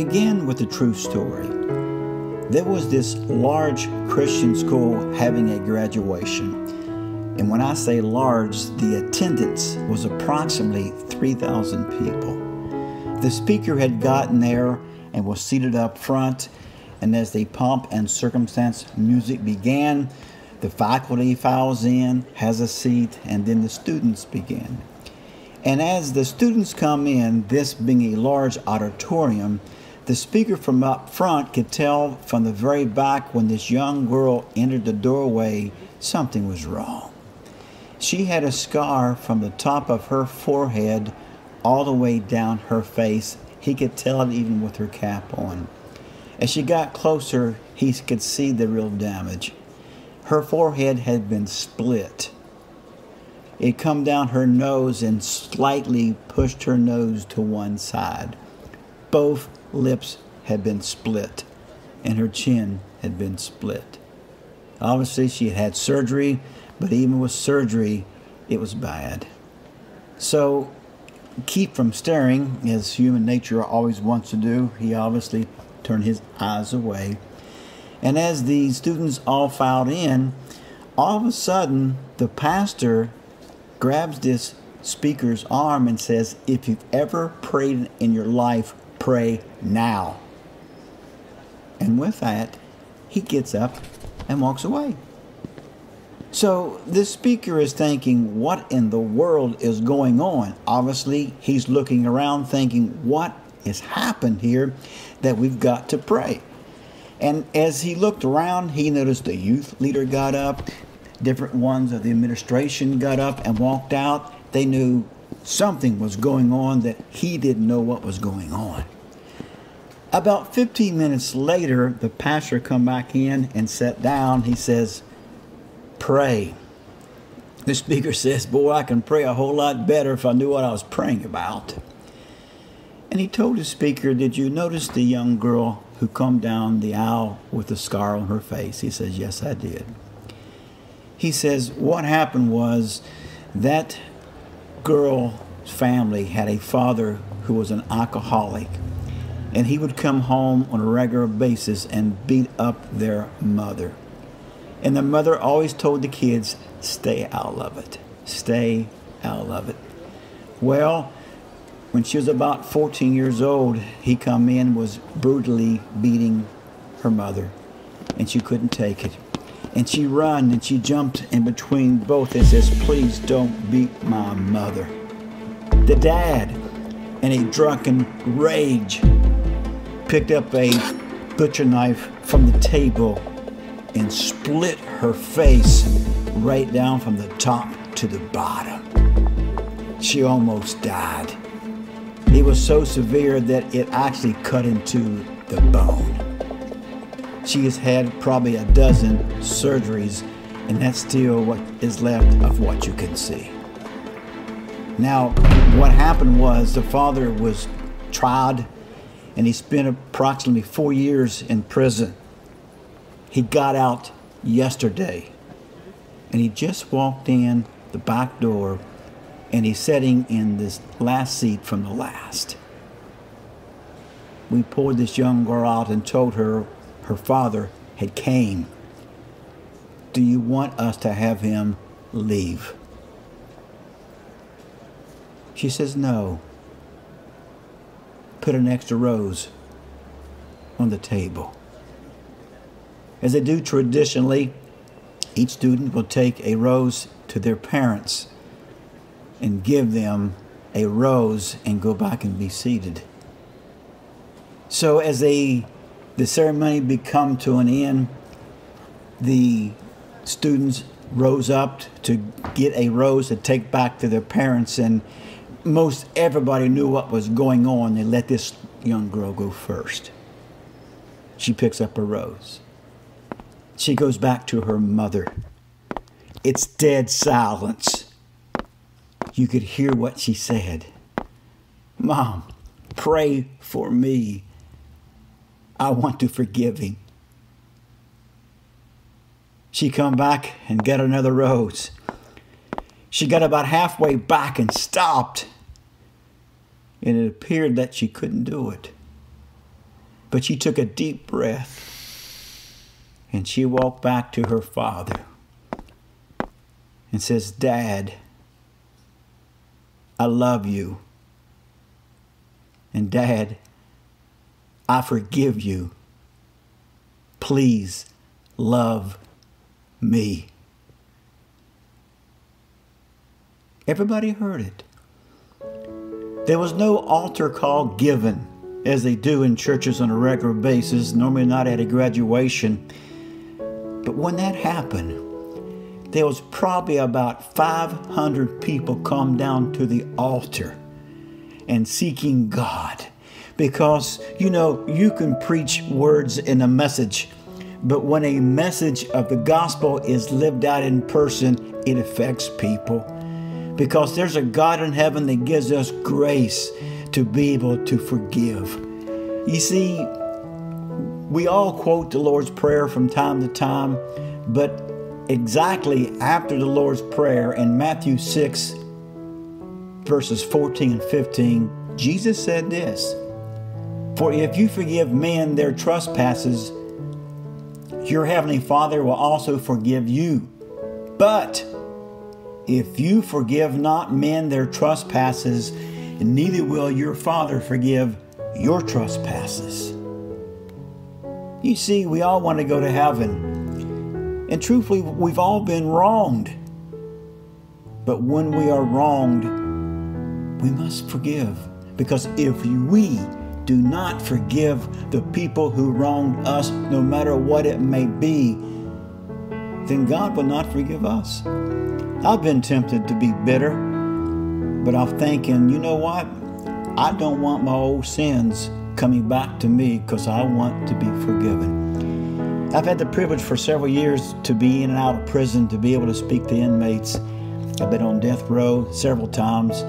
begin with a true story. There was this large Christian school having a graduation. And when I say large, the attendance was approximately 3,000 people. The speaker had gotten there and was seated up front. And as the pomp and circumstance music began, the faculty files in, has a seat, and then the students begin. And as the students come in, this being a large auditorium, the speaker from up front could tell from the very back when this young girl entered the doorway, something was wrong. She had a scar from the top of her forehead all the way down her face. He could tell it even with her cap on. As she got closer, he could see the real damage. Her forehead had been split. It come down her nose and slightly pushed her nose to one side. Both lips had been split, and her chin had been split. Obviously, she had had surgery, but even with surgery, it was bad. So, keep from staring, as human nature always wants to do. He obviously turned his eyes away. And as the students all filed in, all of a sudden, the pastor grabs this speaker's arm and says, "If you've ever prayed in your life, pray now." And with that, he gets up and walks away. So this speaker is thinking, what in the world is going on? Obviously, he's looking around thinking, what has happened here that we've got to pray? And as he looked around, he noticed the youth leader got up, different ones of the administration got up and walked out. They knew something was going on that he didn't know what was going on. About 15 minutes later, the pastor come back in and sat down. He says, "Pray." The speaker says, "Boy, I can pray a whole lot better if I knew what I was praying about." And he told the speaker, "Did you notice the young girl who come down the aisle with a scar on her face?" He says, "Yes, I did." He says, "What happened was that girl's family had a father who was an alcoholic, and he would come home on a regular basis and beat up their mother. And the mother always told the kids, stay out of it, stay out of it." Well, when she was about 14 years old, he come in and was brutally beating her mother, and she couldn't take it. And she run and she jumped in between both and says, "Please don't beat my mother." The dad, in a drunken rage, picked up a butcher knife from the table and split her face right down from the top to the bottom. She almost died. It was so severe that it actually cut into the bone. She has had probably a dozen surgeries, and that's still what is left of what you can see. Now, what happened was the father was tried, and he spent approximately 4 years in prison. He got out yesterday, and he just walked in the back door, and he's sitting in this last seat from the last. We pulled this young girl out and told her her father had came. "Do you want us to have him leave?" She says, "No." Put an extra rose on the table. As they do traditionally, each student will take a rose to their parents and give them a rose and go back and be seated. So as the ceremony come to an end, the students rose up to get a rose to take back to their parents, and most everybody knew what was going on. They let this young girl go first. She picks up a rose. She goes back to her mother. It's dead silence. You could hear what she said. "Mom, pray for me. I want to forgive him." She come back and got another rose. She got about halfway back and stopped. And it appeared that she couldn't do it. But she took a deep breath and she walked back to her father and says, Dad, I love you. And Dad, I forgive you. Please love me. Everybody heard it. There was no altar call given, as they do in churches on a regular basis, normally not at a graduation. But when that happened, there was probably about 500 people come down to the altar and seeking God. Because, you can preach words in a message, but when a message of the gospel is lived out in person, it affects people. Because there's a God in heaven that gives us grace to be able to forgive. You see, we all quote the Lord's Prayer from time to time, but exactly after the Lord's Prayer in Matthew 6, verses 14 and 15, Jesus said this, For if you forgive men their trespasses, your heavenly Father will also forgive you. But if you forgive not men their trespasses, neither will your Father forgive your trespasses. You see, we all want to go to heaven. And truthfully, we've all been wronged. But when we are wronged, we must forgive. Because if we do not forgive the people who wronged us, no matter what it may be, then God will not forgive us. I've been tempted to be bitter, but I'm thinking, you know what? I don't want my old sins coming back to me because I want to be forgiven. I've had the privilege for several years to be in and out of prison, to be able to speak to inmates. I've been on death row several times.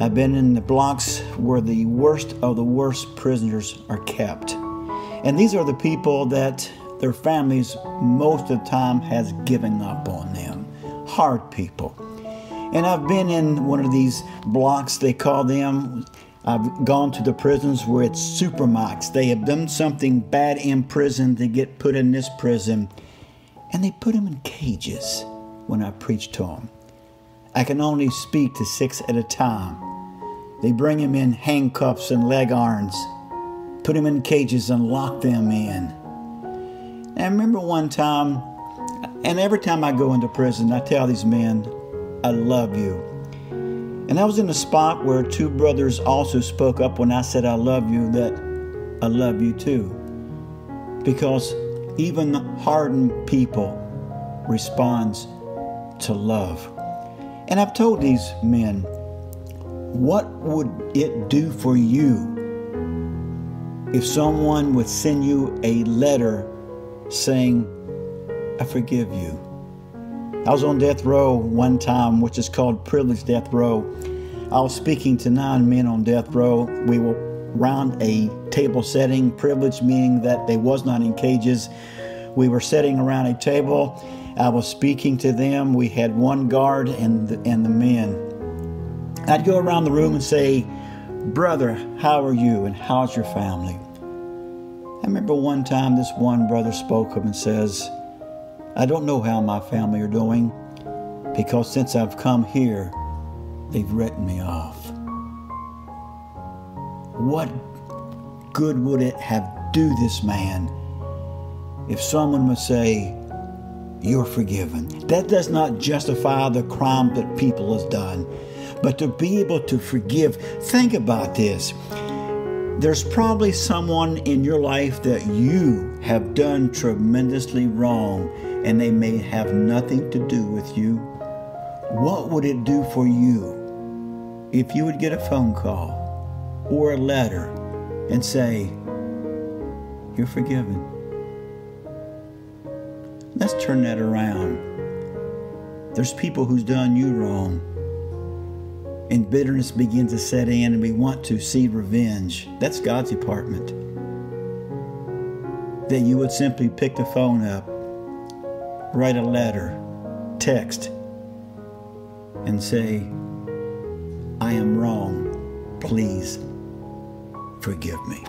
I've been in the blocks where the worst of the worst prisoners are kept. And these are the people that their families most of the time has given up on them. Hard people. And I've been in one of these blocks, they call them. I've gone to the prisons where it's supermax. They have done something bad in prison to get put in this prison. And they put them in cages when I preach to them. I can only speak to 6 at a time. They bring them in handcuffs and leg irons, put them in cages and lock them in. And I remember one time, and every time I go into prison, I tell these men, I love you. And I was in a spot where 2 brothers also spoke up when I said I love you, that I love you too. Because even hardened people responds to love. And I've told these men, what would it do for you if someone would send you a letter saying, I forgive you? I was on death row one time, which is called privileged death row. I was speaking to 9 men on death row. We were around a table setting, privileged meaning that they was not in cages. We were sitting around a table. I was speaking to them. We had one guard and the men. I'd go around the room and say, brother, how are you and how's your family? I remember one time this one brother spoke up and says, I don't know how my family are doing because since I've come here, they've written me off. What good would it have do this man if someone would say, you're forgiven? That does not justify the crime that people has done. But to be able to forgive, think about this. There's probably someone in your life that you have done tremendously wrong and they may have nothing to do with you. What would it do for you if you would get a phone call or a letter and say, you're forgiven? Let's turn that around. There's people who's done you wrong. And bitterness begins to set in and we want to see revenge. That's God's department. That you would simply pick the phone up, write a letter, text, and say, I am wrong. Please forgive me.